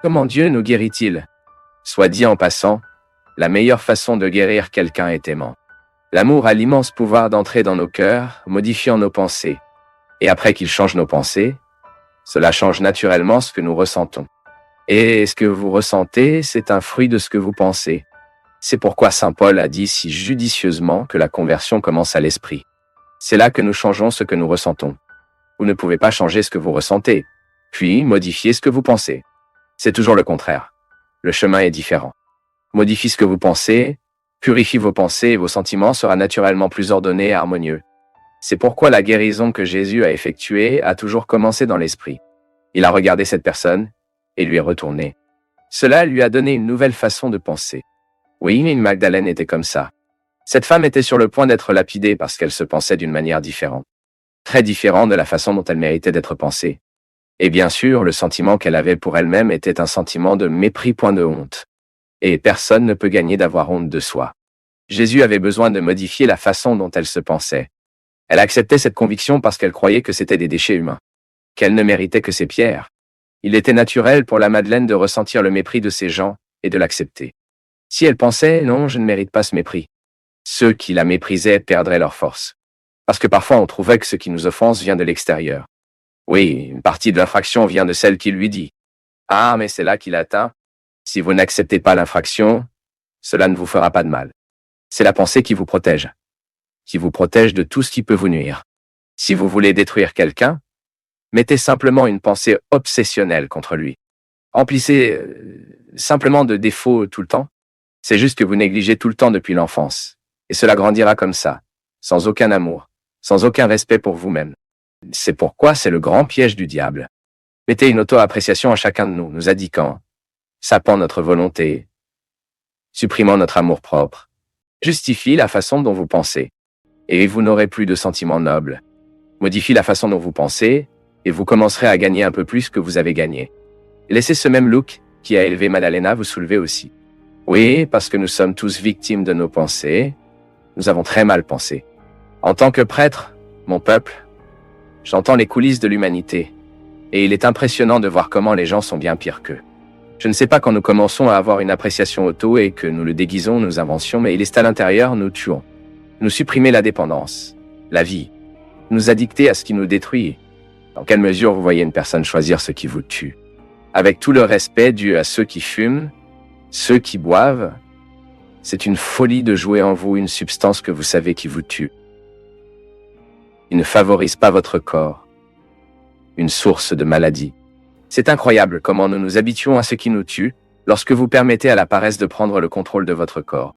Comment Dieu nous guérit-il? Soit dit en passant, la meilleure façon de guérir quelqu'un est aimant. L'amour a l'immense pouvoir d'entrer dans nos cœurs, modifiant nos pensées. Et après qu'il change nos pensées, cela change naturellement ce que nous ressentons. Et ce que vous ressentez, c'est un fruit de ce que vous pensez. C'est pourquoi saint Paul a dit si judicieusement que la conversion commence à l'esprit. C'est là que nous changeons ce que nous ressentons. Vous ne pouvez pas changer ce que vous ressentez, puis modifier ce que vous pensez. C'est toujours le contraire. Le chemin est différent. Modifie ce que vous pensez, purifie vos pensées et vos sentiments sera naturellement plus ordonné et harmonieux. C'est pourquoi la guérison que Jésus a effectuée a toujours commencé dans l'esprit. Il a regardé cette personne et lui est retourné. Cela lui a donné une nouvelle façon de penser. Oui, mais Magdalène était comme ça. Cette femme était sur le point d'être lapidée parce qu'elle se pensait d'une manière différente. Très différente de la façon dont elle méritait d'être pensée. Et bien sûr, le sentiment qu'elle avait pour elle-même était un sentiment de mépris, point de honte. Et personne ne peut gagner d'avoir honte de soi. Jésus avait besoin de modifier la façon dont elle se pensait. Elle acceptait cette conviction parce qu'elle croyait que c'était des déchets humains. Qu'elle ne méritait que ces pierres. Il était naturel pour la Madeleine de ressentir le mépris de ces gens et de l'accepter. Si elle pensait « non, je ne mérite pas ce mépris », ceux qui la méprisaient perdraient leur force. Parce que parfois on trouvait que ce qui nous offense vient de l'extérieur. Oui, une partie de l'infraction vient de celle qui lui dit « ah, mais c'est là qu'il atteint. Si vous n'acceptez pas l'infraction, cela ne vous fera pas de mal. » C'est la pensée qui vous protège de tout ce qui peut vous nuire. Si vous voulez détruire quelqu'un, mettez simplement une pensée obsessionnelle contre lui. Emplissez simplement de défauts tout le temps. C'est juste que vous négligez tout le temps depuis l'enfance. Et cela grandira comme ça, sans aucun amour, sans aucun respect pour vous-même. C'est pourquoi c'est le grand piège du diable. Mettez une auto-appréciation à chacun de nous, nous indiquant, sapant notre volonté, supprimant notre amour-propre. Justifie la façon dont vous pensez, et vous n'aurez plus de sentiments nobles. Modifie la façon dont vous pensez, et vous commencerez à gagner un peu plus que vous avez gagné. Laissez ce même Luc, qui a élevé Madalena, vous soulever aussi. Oui, parce que nous sommes tous victimes de nos pensées. Nous avons très mal pensé. En tant que prêtre, mon peuple, j'entends les coulisses de l'humanité, et il est impressionnant de voir comment les gens sont bien pires qu'eux. Je ne sais pas quand nous commençons à avoir une appréciation auto et que nous le déguisons, nous inventions, mais il est à l'intérieur, nous tuons. Nous supprimer la dépendance, la vie, nous addicter à ce qui nous détruit. Dans quelle mesure vous voyez une personne choisir ce qui vous tue? Avec tout le respect dû à ceux qui fument, ceux qui boivent, c'est une folie de jouer en vous une substance que vous savez qui vous tue. Il ne favorise pas votre corps, une source de maladie. C'est incroyable comment nous nous habituons à ce qui nous tue lorsque vous permettez à la paresse de prendre le contrôle de votre corps.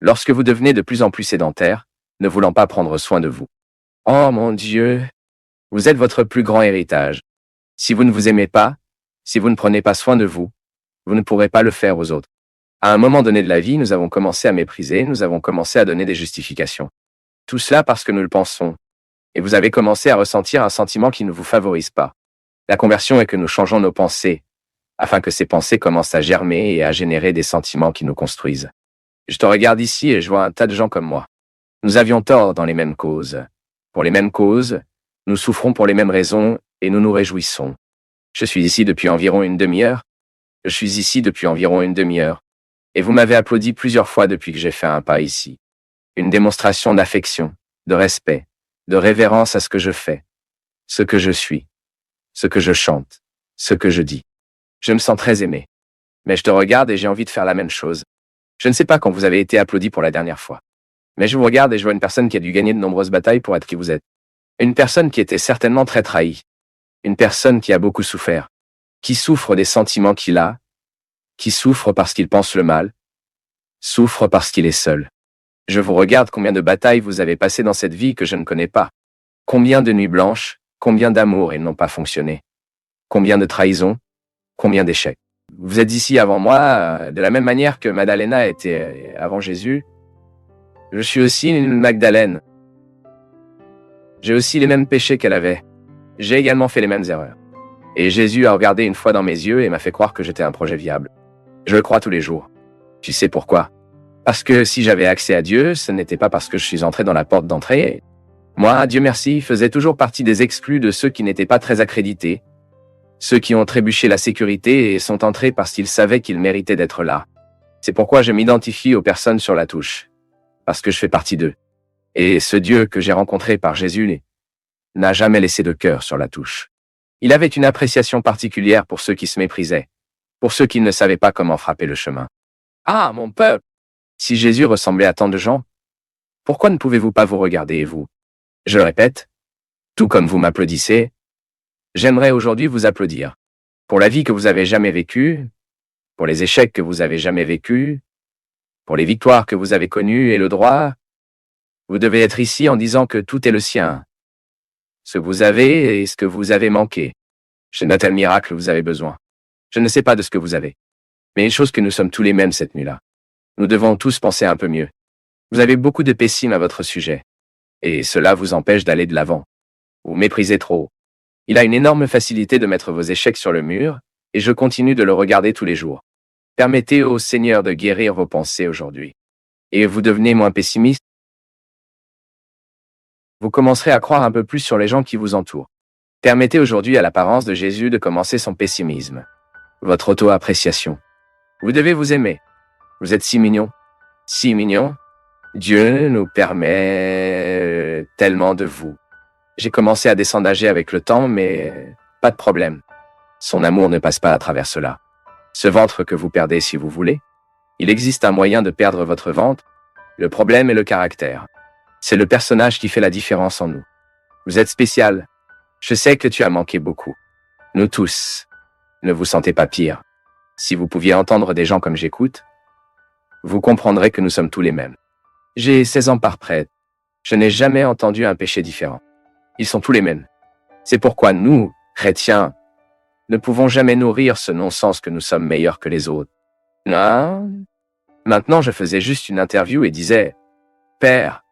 Lorsque vous devenez de plus en plus sédentaire, ne voulant pas prendre soin de vous. Oh mon Dieu, vous êtes votre plus grand héritage. Si vous ne vous aimez pas, si vous ne prenez pas soin de vous, vous ne pourrez pas le faire aux autres. À un moment donné de la vie, nous avons commencé à mépriser, nous avons commencé à donner des justifications. Tout cela parce que nous le pensons. Et vous avez commencé à ressentir un sentiment qui ne vous favorise pas. La conversion est que nous changeons nos pensées, afin que ces pensées commencent à germer et à générer des sentiments qui nous construisent. Je te regarde ici et je vois un tas de gens comme moi. Nous avions tort dans les mêmes causes. Pour les mêmes causes, nous souffrons pour les mêmes raisons et nous nous réjouissons. Je suis ici depuis environ une demi-heure. Et vous m'avez applaudi plusieurs fois depuis que j'ai fait un pas ici. Une démonstration d'affection, de respect, de révérence à ce que je fais, ce que je suis, ce que je chante, ce que je dis. Je me sens très aimé. Mais je te regarde et j'ai envie de faire la même chose. Je ne sais pas quand vous avez été applaudi pour la dernière fois. Mais je vous regarde et je vois une personne qui a dû gagner de nombreuses batailles pour être qui vous êtes. Une personne qui était certainement très trahie. Une personne qui a beaucoup souffert. Qui souffre des sentiments qu'il a. Qui souffre parce qu'il pense le mal. Souffre parce qu'il est seul. Je vous regarde combien de batailles vous avez passées dans cette vie que je ne connais pas. Combien de nuits blanches, combien d'amour ils n'ont pas fonctionné. Combien de trahisons, combien d'échecs. Vous êtes ici avant moi, de la même manière que Madalena était avant Jésus. Je suis aussi une Magdalène. J'ai aussi les mêmes péchés qu'elle avait. J'ai également fait les mêmes erreurs. Et Jésus a regardé une fois dans mes yeux et m'a fait croire que j'étais un projet viable. Je le crois tous les jours. Tu sais pourquoi? Parce que si j'avais accès à Dieu, ce n'était pas parce que je suis entré dans la porte d'entrée. Moi, Dieu merci, faisais toujours partie des exclus de ceux qui n'étaient pas très accrédités. Ceux qui ont trébuché la sécurité et sont entrés parce qu'ils savaient qu'ils méritaient d'être là. C'est pourquoi je m'identifie aux personnes sur la touche. Parce que je fais partie d'eux. Et ce Dieu que j'ai rencontré par Jésus n'a jamais laissé de cœur sur la touche. Il avait une appréciation particulière pour ceux qui se méprisaient, pour ceux qui ne savaient pas comment frapper le chemin. Ah, mon peuple! Si Jésus ressemblait à tant de gens, pourquoi ne pouvez-vous pas vous regarder et vous? Je le répète, tout comme vous m'applaudissez, j'aimerais aujourd'hui vous applaudir. Pour la vie que vous avez jamais vécue, pour les échecs que vous avez jamais vécus, pour les victoires que vous avez connues et le droit, vous devez être ici en disant que tout est le sien. Ce que vous avez et ce que vous avez manqué. Je n'ai tel miracle vous avez besoin. Je ne sais pas de ce que vous avez. Mais une chose que nous sommes tous les mêmes cette nuit-là. Nous devons tous penser un peu mieux. Vous avez beaucoup de pessimisme à votre sujet. Et cela vous empêche d'aller de l'avant. Vous méprisez trop. Il a une énorme facilité de mettre vos échecs sur le mur, et je continue de le regarder tous les jours. Permettez au Seigneur de guérir vos pensées aujourd'hui. Et vous devenez moins pessimiste. Vous commencerez à croire un peu plus sur les gens qui vous entourent. Permettez aujourd'hui à l'apparence de Jésus de commencer son pessimisme. Votre auto-appréciation. Vous devez vous aimer. Vous êtes si mignon. Si mignon. Dieu nous permet tellement de vous. J'ai commencé à descendre âgé avec le temps, mais pas de problème. Son amour ne passe pas à travers cela. Ce ventre que vous perdez si vous voulez, il existe un moyen de perdre votre ventre. Le problème est le caractère. C'est le personnage qui fait la différence en nous. Vous êtes spécial. Je sais que tu as manqué beaucoup. Nous tous. Ne vous sentez pas pire. Si vous pouviez entendre des gens comme j'écoute, vous comprendrez que nous sommes tous les mêmes. J'ai 16 ans par prêtre. Je n'ai jamais entendu un péché différent. Ils sont tous les mêmes. C'est pourquoi nous, chrétiens, ne pouvons jamais nourrir ce non-sens que nous sommes meilleurs que les autres. Non. Maintenant, je faisais juste une interview et disais, « Père,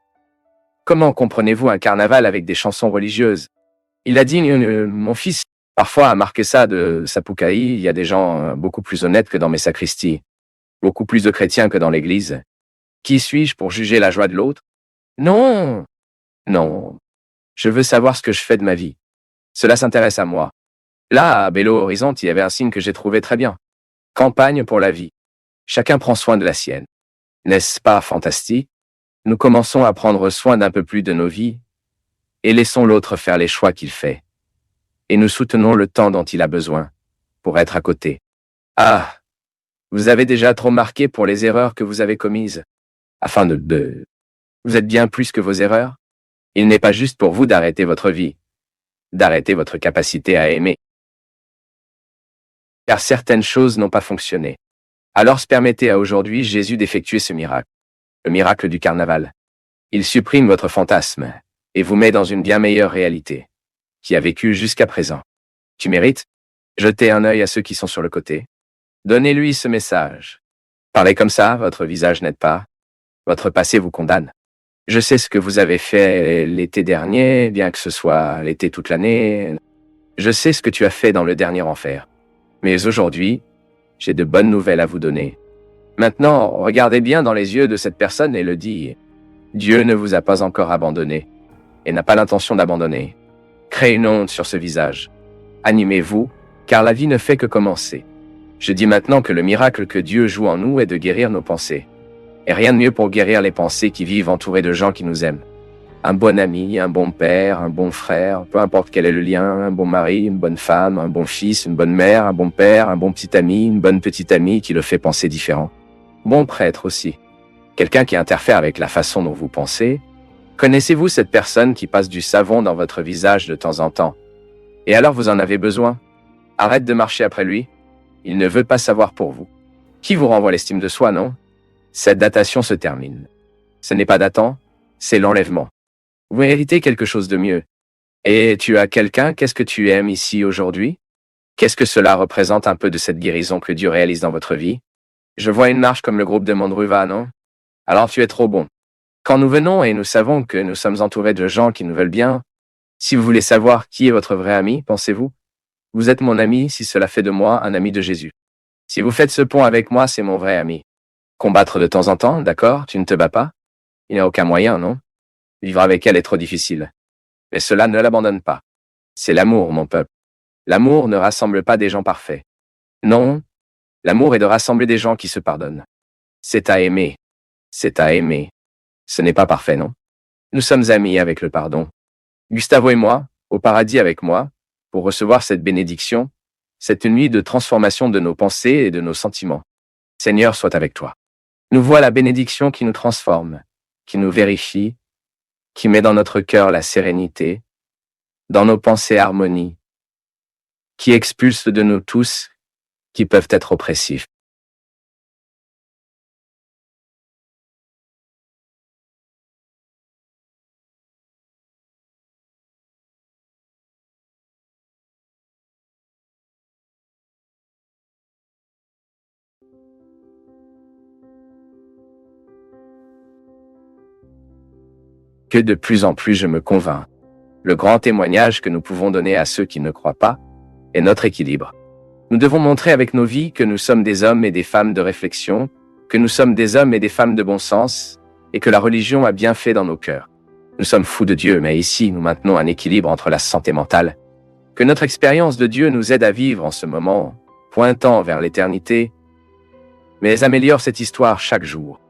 comment comprenez-vous un carnaval avec des chansons religieuses ?» Il a dit, « Mon fils, parfois à marquer ça de Sapucaï, il y a des gens beaucoup plus honnêtes que dans mes sacristies, beaucoup plus de chrétiens que dans l'église. Qui suis-je pour juger la joie de l'autre? Non, non. Je veux savoir ce que je fais de ma vie. Cela s'intéresse à moi. » Là, à Belo Horizonte, il y avait un signe que j'ai trouvé très bien. Campagne pour la vie. Chacun prend soin de la sienne. N'est-ce pas fantastique? Nous commençons à prendre soin d'un peu plus de nos vies et laissons l'autre faire les choix qu'il fait. Et nous soutenons le temps dont il a besoin pour être à côté. Ah, vous avez déjà trop marqué pour les erreurs que vous avez commises. Afin de... Vous êtes bien plus que vos erreurs. Il n'est pas juste pour vous d'arrêter votre vie, d'arrêter votre capacité à aimer. Car certaines choses n'ont pas fonctionné. Alors permettez à aujourd'hui Jésus d'effectuer ce miracle. Le miracle du carnaval. Il supprime votre fantasme et vous met dans une bien meilleure réalité, qui a vécu jusqu'à présent. Tu mérites? Jetez un œil à ceux qui sont sur le côté. Donnez-lui ce message. Parlez comme ça, votre visage n'aide pas. Votre passé vous condamne. Je sais ce que vous avez fait l'été dernier, bien que ce soit l'été toute l'année. Je sais ce que tu as fait dans le dernier enfer. Mais aujourd'hui, j'ai de bonnes nouvelles à vous donner. Maintenant, regardez bien dans les yeux de cette personne et le dites. Dieu ne vous a pas encore abandonné et n'a pas l'intention d'abandonner. Créez une onde sur ce visage. Animez-vous, car la vie ne fait que commencer. Je dis maintenant que le miracle que Dieu joue en nous est de guérir nos pensées. Et rien de mieux pour guérir les pensées qui vivent entourées de gens qui nous aiment. Un bon ami, un bon père, un bon frère, peu importe quel est le lien, un bon mari, une bonne femme, un bon fils, une bonne mère, un bon père, un bon petit ami, une bonne petite amie qui le fait penser différent. Bon prêtre aussi. Quelqu'un qui interfère avec la façon dont vous pensez. Connaissez-vous cette personne qui passe du savon dans votre visage de temps en temps? Et alors vous en avez besoin? Arrête de marcher après lui. Il ne veut pas savoir pour vous. Qui vous renvoie l'estime de soi, non? Cette datation se termine. Ce n'est pas datant, c'est l'enlèvement. Vous méritez quelque chose de mieux. Et tu as quelqu'un, qu'est-ce que tu aimes ici aujourd'hui? Qu'est-ce que cela représente un peu de cette guérison que Dieu réalise dans votre vie? Je vois une marche comme le groupe de Mondruva, non? Alors tu es trop bon. Quand nous venons et nous savons que nous sommes entourés de gens qui nous veulent bien, si vous voulez savoir qui est votre vrai ami, pensez-vous? Vous êtes mon ami si cela fait de moi un ami de Jésus. Si vous faites ce pont avec moi, c'est mon vrai ami. Combattre de temps en temps, d'accord, tu ne te bats pas? Il n'y a aucun moyen, non? Vivre avec elle est trop difficile. Mais cela ne l'abandonne pas. C'est l'amour, mon peuple. L'amour ne rassemble pas des gens parfaits. Non, l'amour est de rassembler des gens qui se pardonnent. C'est à aimer. C'est à aimer. Ce n'est pas parfait, non? Nous sommes amis avec le pardon. Gustavo et moi, au paradis avec moi, pour recevoir cette bénédiction, cette nuit de transformation de nos pensées et de nos sentiments. Seigneur soit avec toi. Nous voit la bénédiction qui nous transforme, qui nous vérifie, qui met dans notre cœur la sérénité, dans nos pensées harmonie, qui expulse de nous tous qui peuvent être oppressifs. Que de plus en plus je me convainc. Le grand témoignage que nous pouvons donner à ceux qui ne croient pas est notre équilibre. Nous devons montrer avec nos vies que nous sommes des hommes et des femmes de réflexion, que nous sommes des hommes et des femmes de bon sens, et que la religion a bien fait dans nos cœurs. Nous sommes fous de Dieu, mais ici nous maintenons un équilibre entre la santé mentale. Que notre expérience de Dieu nous aide à vivre en ce moment, pointant vers l'éternité, mais améliore cette histoire chaque jour.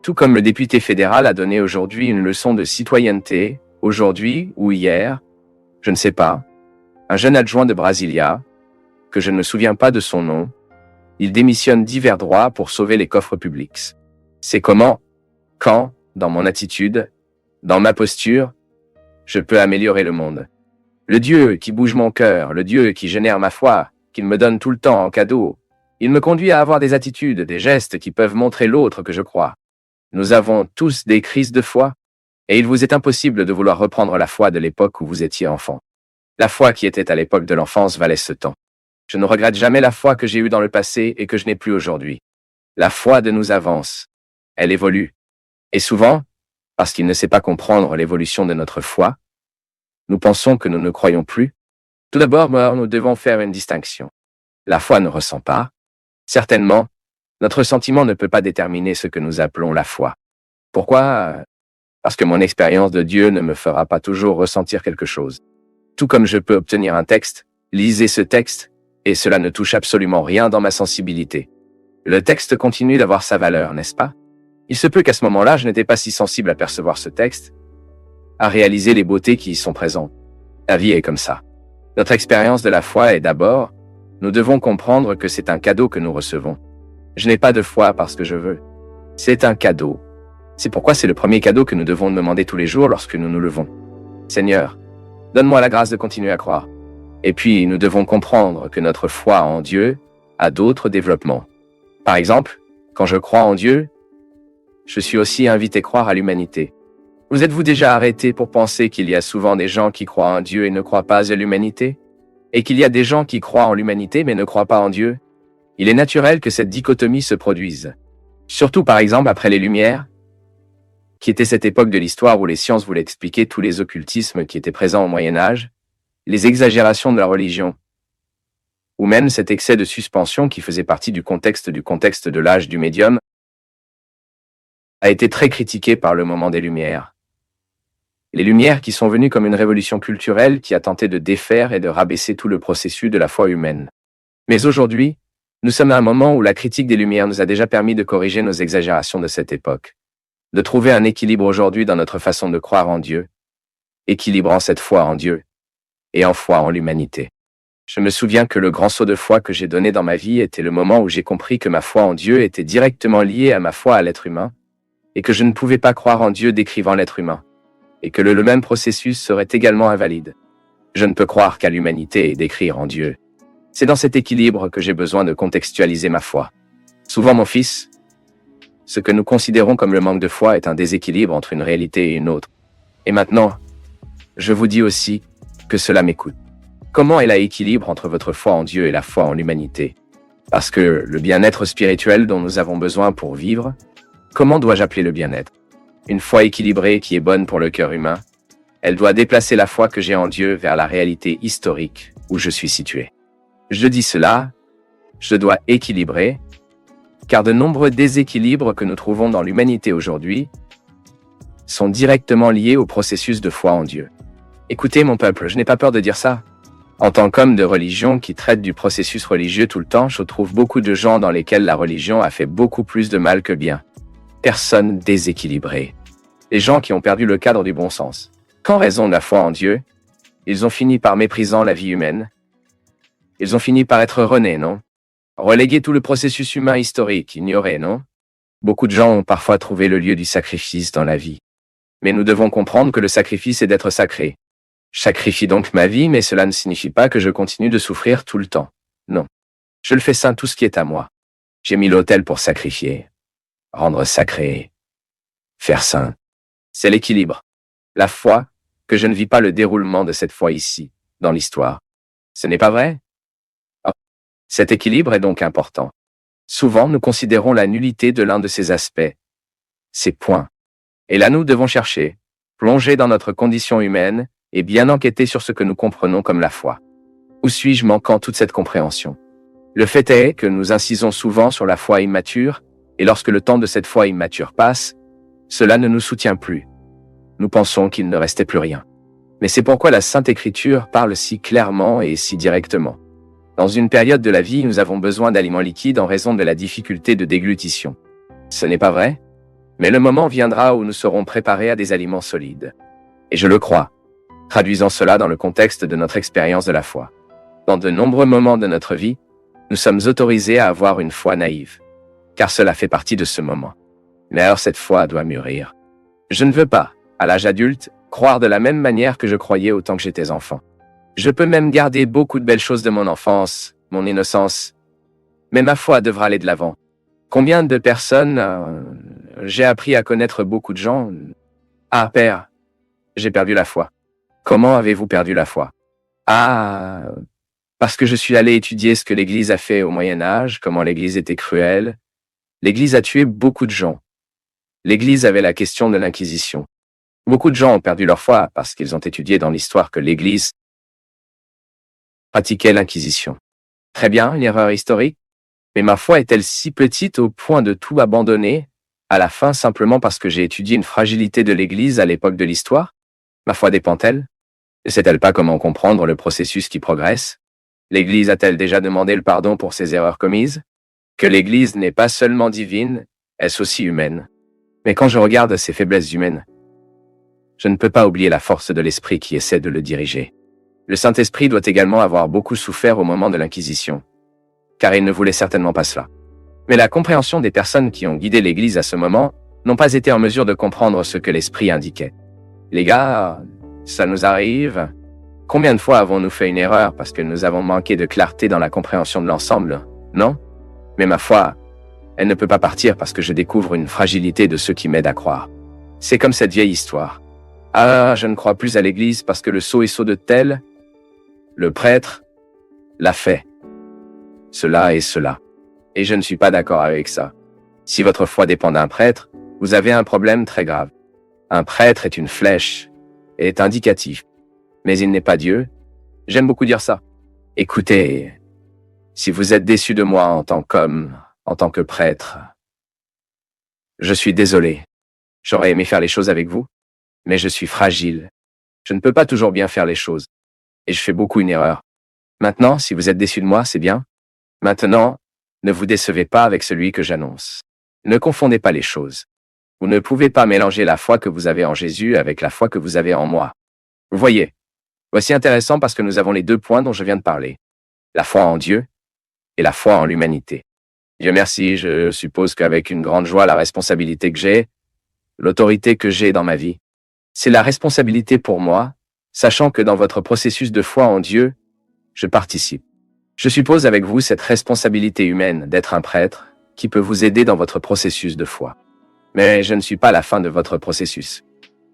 Tout comme le député fédéral a donné aujourd'hui une leçon de citoyenneté, aujourd'hui ou hier, je ne sais pas, un jeune adjoint de Brasilia, que je ne me souviens pas de son nom, il démissionne divers droits pour sauver les coffres publics. C'est comment, quand, dans mon attitude, dans ma posture, je peux améliorer le monde. Le Dieu qui bouge mon cœur, le Dieu qui génère ma foi, qu'il me donne tout le temps en cadeau, il me conduit à avoir des attitudes, des gestes qui peuvent montrer l'autre que je crois. Nous avons tous des crises de foi, et il vous est impossible de vouloir reprendre la foi de l'époque où vous étiez enfant. La foi qui était à l'époque de l'enfance valait ce temps. Je ne regrette jamais la foi que j'ai eue dans le passé et que je n'ai plus aujourd'hui. La foi de nous avance. Elle évolue. Et souvent, parce qu'il ne sait pas comprendre l'évolution de notre foi, nous pensons que nous ne croyons plus. Tout d'abord, nous devons faire une distinction. La foi ne ressent pas. Certainement, notre sentiment ne peut pas déterminer ce que nous appelons la foi. Pourquoi? Parce que mon expérience de Dieu ne me fera pas toujours ressentir quelque chose. Tout comme je peux obtenir un texte, lisez ce texte, et cela ne touche absolument rien dans ma sensibilité. Le texte continue d'avoir sa valeur, n'est-ce pas? Il se peut qu'à ce moment-là, je n'étais pas si sensible à percevoir ce texte, à réaliser les beautés qui y sont présentes. La vie est comme ça. Notre expérience de la foi est d'abord, nous devons comprendre que c'est un cadeau que nous recevons. Je n'ai pas de foi parce que je veux. C'est un cadeau. C'est pourquoi c'est le premier cadeau que nous devons demander tous les jours lorsque nous nous levons. Seigneur, donne-moi la grâce de continuer à croire. Et puis, nous devons comprendre que notre foi en Dieu a d'autres développements. Par exemple, quand je crois en Dieu, je suis aussi invité à croire à l'humanité. Vous êtes-vous déjà arrêté pour penser qu'il y a souvent des gens qui croient en Dieu et ne croient pas à l'humanité? Et qu'il y a des gens qui croient en l'humanité mais ne croient pas en Dieu? Il est naturel que cette dichotomie se produise. Surtout par exemple après les Lumières, qui était cette époque de l'histoire où les sciences voulaient expliquer tous les occultismes qui étaient présents au Moyen-Âge, les exagérations de la religion, ou même cet excès de suspension qui faisait partie du contexte de l'âge du médium, a été très critiqué par le moment des Lumières. Les Lumières qui sont venues comme une révolution culturelle qui a tenté de défaire et de rabaisser tout le processus de la foi humaine. Mais aujourd'hui, nous sommes à un moment où la critique des Lumières nous a déjà permis de corriger nos exagérations de cette époque, de trouver un équilibre aujourd'hui dans notre façon de croire en Dieu, équilibrant cette foi en Dieu et en foi en l'humanité. Je me souviens que le grand saut de foi que j'ai donné dans ma vie était le moment où j'ai compris que ma foi en Dieu était directement liée à ma foi à l'être humain, et que je ne pouvais pas croire en Dieu décrivant l'être humain, et que le même processus serait également invalide. Je ne peux croire qu'à l'humanité et décrire en Dieu. C'est dans cet équilibre que j'ai besoin de contextualiser ma foi. Souvent, mon fils, ce que nous considérons comme le manque de foi est un déséquilibre entre une réalité et une autre. Et maintenant, je vous dis aussi que cela m'écoute. Comment est l'équilibre entre votre foi en Dieu et la foi en l'humanité? Parce que le bien-être spirituel dont nous avons besoin pour vivre, comment dois-je appeler le bien-être? Une foi équilibrée qui est bonne pour le cœur humain, elle doit déplacer la foi que j'ai en Dieu vers la réalité historique où je suis situé. Je dis cela, je dois équilibrer, car de nombreux déséquilibres que nous trouvons dans l'humanité aujourd'hui sont directement liés au processus de foi en Dieu. Écoutez mon peuple, je n'ai pas peur de dire ça. En tant qu'homme de religion qui traite du processus religieux tout le temps, je trouve beaucoup de gens dans lesquels la religion a fait beaucoup plus de mal que bien. Personnes déséquilibrées. Les gens qui ont perdu le cadre du bon sens. Qu'en raison de la foi en Dieu, ils ont fini par méprisant la vie humaine. Ils ont fini par être renés, non? Reléguer tout le processus humain historique, ignoré, non? Beaucoup de gens ont parfois trouvé le lieu du sacrifice dans la vie. Mais nous devons comprendre que le sacrifice est d'être sacré. Je sacrifie donc ma vie, mais cela ne signifie pas que je continue de souffrir tout le temps. Non. Je le fais saint tout ce qui est à moi. J'ai mis l'autel pour sacrifier. Rendre sacré. Faire saint. C'est l'équilibre. La foi, que je ne vis pas le déroulement de cette foi ici, dans l'histoire. Ce n'est pas vrai? Oh. Cet équilibre est donc important. Souvent, nous considérons la nullité de l'un de ces aspects. Ces points. Et là, nous devons chercher, plonger dans notre condition humaine, et bien enquêter sur ce que nous comprenons comme la foi. Où suis-je manquant toute cette compréhension? Le fait est que nous insistons souvent sur la foi immature, et lorsque le temps de cette foi immature passe, cela ne nous soutient plus. Nous pensons qu'il ne restait plus rien. Mais c'est pourquoi la Sainte Écriture parle si clairement et si directement. Dans une période de la vie, nous avons besoin d'aliments liquides en raison de la difficulté de déglutition. Ce n'est pas vrai? Mais le moment viendra où nous serons préparés à des aliments solides. Et je le crois. Traduisant cela dans le contexte de notre expérience de la foi. Dans de nombreux moments de notre vie, nous sommes autorisés à avoir une foi naïve, car cela fait partie de ce moment. Mais alors cette foi doit mûrir. Je ne veux pas, à l'âge adulte, croire de la même manière que je croyais au temps que j'étais enfant. Je peux même garder beaucoup de belles choses de mon enfance, mon innocence, mais ma foi devra aller de l'avant. Combien de personnes j'ai appris à connaître beaucoup de gens. Ah, Père, j'ai perdu la foi. Comment avez-vous perdu la foi? Ah, parce que je suis allé étudier ce que l'Église a fait au Moyen-Âge, comment l'Église était cruelle. L'Église a tué beaucoup de gens. L'Église avait la question de l'Inquisition. Beaucoup de gens ont perdu leur foi parce qu'ils ont étudié dans l'histoire que l'Église pratiquait l'Inquisition. Très bien, une erreur historique. Mais ma foi est-elle si petite au point de tout abandonner, à la fin simplement parce que j'ai étudié une fragilité de l'Église à l'époque de l'histoire? Ma foi dépend-elle? Ne sait-elle pas comment comprendre le processus qui progresse? L'Église a-t-elle déjà demandé le pardon pour ses erreurs commises? Que l'Église n'est pas seulement divine, est-ce aussi humaine? Mais quand je regarde ces faiblesses humaines, je ne peux pas oublier la force de l'Esprit qui essaie de le diriger. Le Saint-Esprit doit également avoir beaucoup souffert au moment de l'Inquisition, car il ne voulait certainement pas cela. Mais la compréhension des personnes qui ont guidé l'Église à ce moment n'ont pas été en mesure de comprendre ce que l'Esprit indiquait. Les gars, ça nous arrive. Combien de fois avons-nous fait une erreur parce que nous avons manqué de clarté dans la compréhension de l'ensemble, non? Mais ma foi, elle ne peut pas partir parce que je découvre une fragilité de ceux qui m'aident à croire. C'est comme cette vieille histoire. Ah, je ne crois plus à l'Église parce que le sceau est sceau de tel. Le prêtre l'a fait. Cela et cela. Et je ne suis pas d'accord avec ça. Si votre foi dépend d'un prêtre, vous avez un problème très grave. Un prêtre est une flèche, et est indicatif. Mais il n'est pas Dieu. J'aime beaucoup dire ça. Écoutez, si vous êtes déçu de moi en tant qu'homme, en tant que prêtre, je suis désolé. J'aurais aimé faire les choses avec vous, mais je suis fragile. Je ne peux pas toujours bien faire les choses. Et je fais beaucoup une erreur. Maintenant, si vous êtes déçu de moi, c'est bien. Maintenant, ne vous décevez pas avec celui que j'annonce. Ne confondez pas les choses. Vous ne pouvez pas mélanger la foi que vous avez en Jésus avec la foi que vous avez en moi. Vous voyez, voici intéressant parce que nous avons les deux points dont je viens de parler. La foi en Dieu et la foi en l'humanité. Dieu merci, je suppose qu'avec une grande joie, la responsabilité que j'ai, l'autorité que j'ai dans ma vie, c'est la responsabilité pour moi, sachant que dans votre processus de foi en Dieu, je participe. Je suppose avec vous cette responsabilité humaine d'être un prêtre qui peut vous aider dans votre processus de foi. Mais je ne suis pas la fin de votre processus.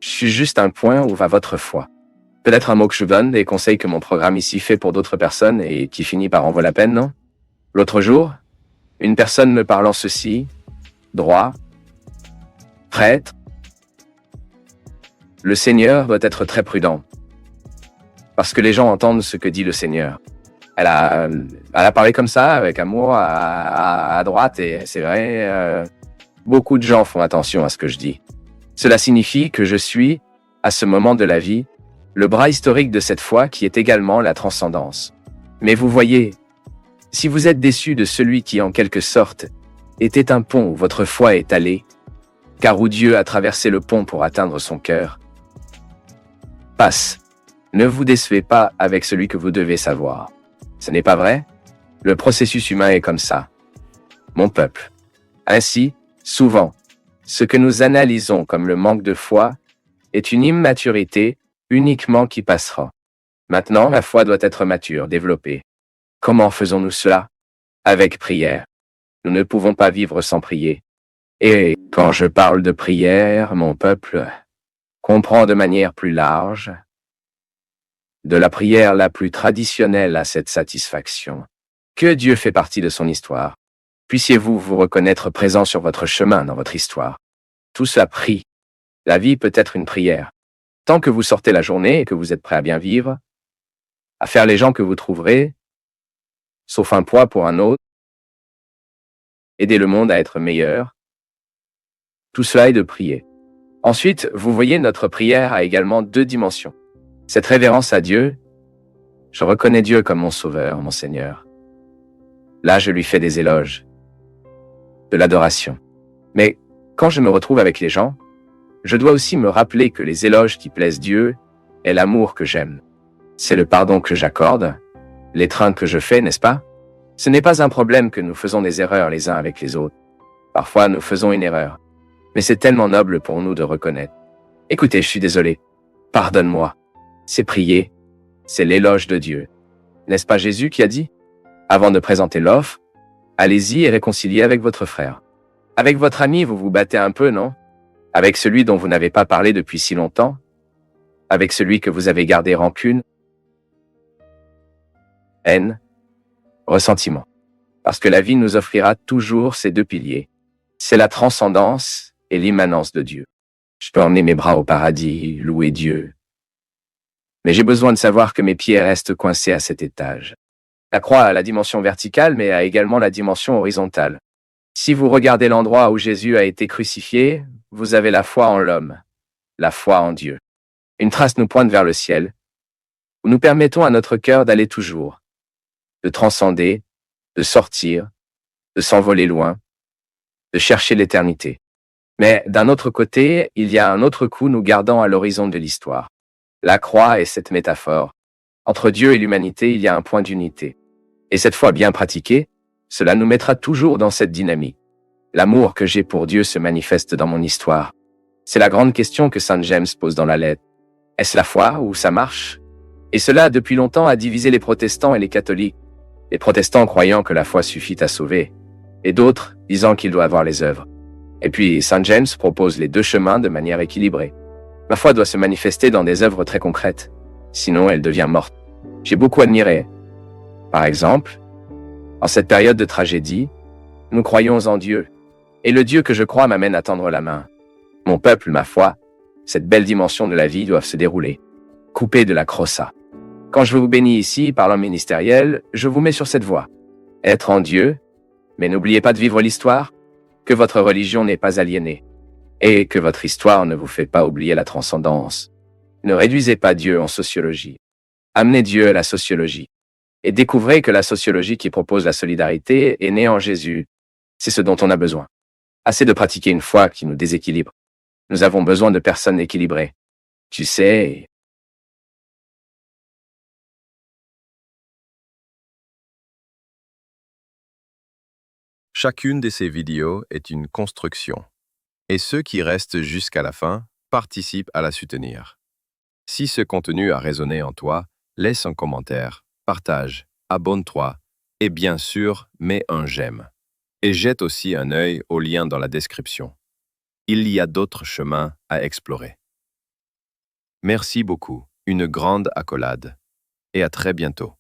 Je suis juste un point où va votre foi. Peut-être un mot que je donne, des conseils que mon programme ici fait pour d'autres personnes et qui finit par en vaut la peine, non? L'autre jour, une personne me parlant ceci, droit, prêtre, le Seigneur doit être très prudent. Parce que les gens entendent ce que dit le Seigneur. Elle a parlé comme ça, avec amour, à droite, et c'est vrai, beaucoup de gens font attention à ce que je dis. Cela signifie que je suis, à ce moment de la vie, Le bras historique de cette foi qui est également la transcendance. Mais vous voyez, si vous êtes déçu de celui qui en quelque sorte était un pont où votre foi est allée, car où Dieu a traversé le pont pour atteindre son cœur, passe. Ne vous décevez pas avec celui que vous devez savoir. Ce n'est pas vrai? Le processus humain est comme ça. Mon peuple. Ainsi, souvent, ce que nous analysons comme le manque de foi est une immaturité uniquement qui passera. Maintenant, la foi doit être mature, développée. Comment faisons-nous cela? Avec prière. Nous ne pouvons pas vivre sans prier. Et quand je parle de prière, mon peuple comprend de manière plus large, de la prière la plus traditionnelle à cette satisfaction, que Dieu fait partie de son histoire. Puissiez-vous vous reconnaître présent sur votre chemin dans votre histoire. Tout cela prie. La vie peut être une prière. Tant que vous sortez la journée et que vous êtes prêt à bien vivre, à faire les gens que vous trouverez, sauf un poids pour un autre, aider le monde à être meilleur, tout cela est de prier. Ensuite, vous voyez, notre prière a également deux dimensions. Cette révérence à Dieu, je reconnais Dieu comme mon Sauveur, mon Seigneur. Là, je lui fais des éloges, de l'adoration. Mais quand je me retrouve avec les gens, je dois aussi me rappeler que les éloges qui plaisent Dieu est l'amour que j'aime. C'est le pardon que j'accorde, l'étreinte que je fais, n'est-ce pas? Ce n'est pas un problème que nous faisons des erreurs les uns avec les autres. Parfois, nous faisons une erreur. Mais c'est tellement noble pour nous de reconnaître. Écoutez, je suis désolé. Pardonne-moi. C'est prier. C'est l'éloge de Dieu. N'est-ce pas Jésus qui a dit? Avant de présenter l'offre, allez-y et réconciliez avec votre frère. Avec votre ami, vous vous battez un peu, non? Avec celui dont vous n'avez pas parlé depuis si longtemps? Avec celui que vous avez gardé rancune? Haine? Ressentiment. Parce que la vie nous offrira toujours ces deux piliers. C'est la transcendance et l'immanence de Dieu. Je peux emmener mes bras au paradis, louer Dieu. Mais j'ai besoin de savoir que mes pieds restent coincés à cet étage. La croix a la dimension verticale, mais a également la dimension horizontale. Si vous regardez l'endroit où Jésus a été crucifié, vous avez la foi en l'homme, la foi en Dieu. Une trace nous pointe vers le ciel, où nous permettons à notre cœur d'aller toujours, de transcender, de sortir, de s'envoler loin, de chercher l'éternité. Mais d'un autre côté, il y a un autre coup nous gardant à l'horizon de l'histoire. La croix est cette métaphore. Entre Dieu et l'humanité, il y a un point d'unité. Et cette foi bien pratiquée, cela nous mettra toujours dans cette dynamique. L'amour que j'ai pour Dieu se manifeste dans mon histoire. C'est la grande question que Saint James pose dans la lettre. Est-ce la foi ou ça marche? Et cela, depuis longtemps, a divisé les protestants et les catholiques. Les protestants croyant que la foi suffit à sauver, et d'autres disant qu'il doit avoir les œuvres. Et puis, Saint James propose les deux chemins de manière équilibrée. Ma foi doit se manifester dans des œuvres très concrètes, sinon elle devient morte. J'ai beaucoup admiré. Par exemple, en cette période de tragédie, nous croyons en Dieu, et le Dieu que je crois m'amène à tendre la main. Mon peuple, ma foi, cette belle dimension de la vie doit se dérouler, coupée de la crossa. Quand je vous bénis ici, par l'homme ministériel, je vous mets sur cette voie. Être en Dieu, mais n'oubliez pas de vivre l'histoire, que votre religion n'est pas aliénée, et que votre histoire ne vous fait pas oublier la transcendance. Ne réduisez pas Dieu en sociologie. Amenez Dieu à la sociologie. Et découvrez que la sociologie qui propose la solidarité est née en Jésus. C'est ce dont on a besoin. Assez de pratiquer une foi qui nous déséquilibre. Nous avons besoin de personnes équilibrées. Tu sais, Chacune de ces vidéos est une construction, et ceux qui restent jusqu'à la fin participent à la soutenir. Si ce contenu a résonné en toi, laisse un commentaire, partage, abonne-toi, et bien sûr, mets un j'aime. Et jette aussi un œil au lien dans la description. Il y a d'autres chemins à explorer. Merci beaucoup, une grande accolade, et à très bientôt.